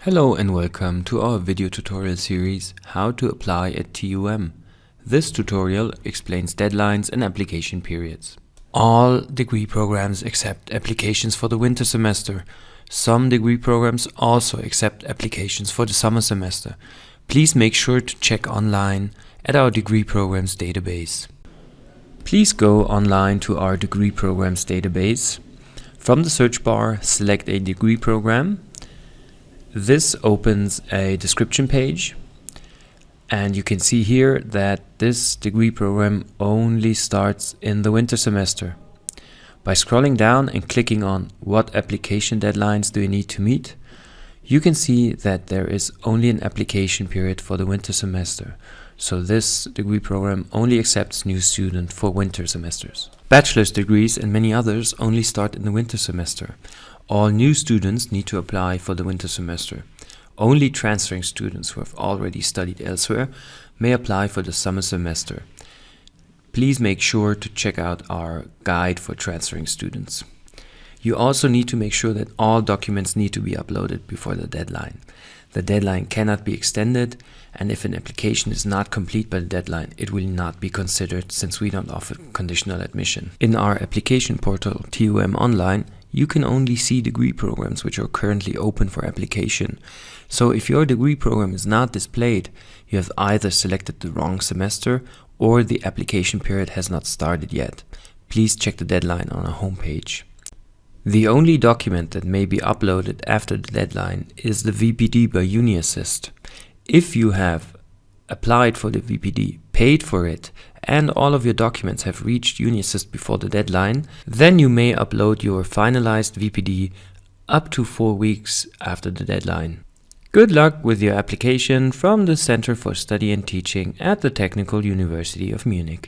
Hello and welcome to our video tutorial series How to Apply at TUM. This tutorial explains deadlines and application periods. All degree programs accept applications for the winter semester. Some degree programs also accept applications for the summer semester. Please make sure to check online at our degree programs database. Please go online to our degree programs database. From the search bar, select a degree program. This opens a description page, and you can see here that this degree program only starts in the winter semester. By scrolling down and clicking on what application deadlines do you need to meet, you can see that there is only an application period for the winter semester. So this degree program only accepts new students for winter semesters. Bachelor's degrees and many others only start in the winter semester. All new students need to apply for the winter semester. Only transferring students who have already studied elsewhere may apply for the summer semester. Please make sure to check out our guide for transferring students. You also need to make sure that all documents need to be uploaded before the deadline. The deadline cannot be extended, and if an application is not complete by the deadline, it will not be considered since we don't offer conditional admission. In our application portal TUM Online, you can only see degree programs which are currently open for application. So if your degree program is not displayed, you have either selected the wrong semester or the application period has not started yet. Please check the deadline on our homepage. The only document that may be uploaded after the deadline is the VPD by Uni-assist. If you have applied for the VPD, paid for it, and all of your documents have reached Uni-assist before the deadline, then you may upload your finalized VPD up to 4 weeks after the deadline. Good luck with your application from the Center for Study and Teaching at the Technical University of Munich.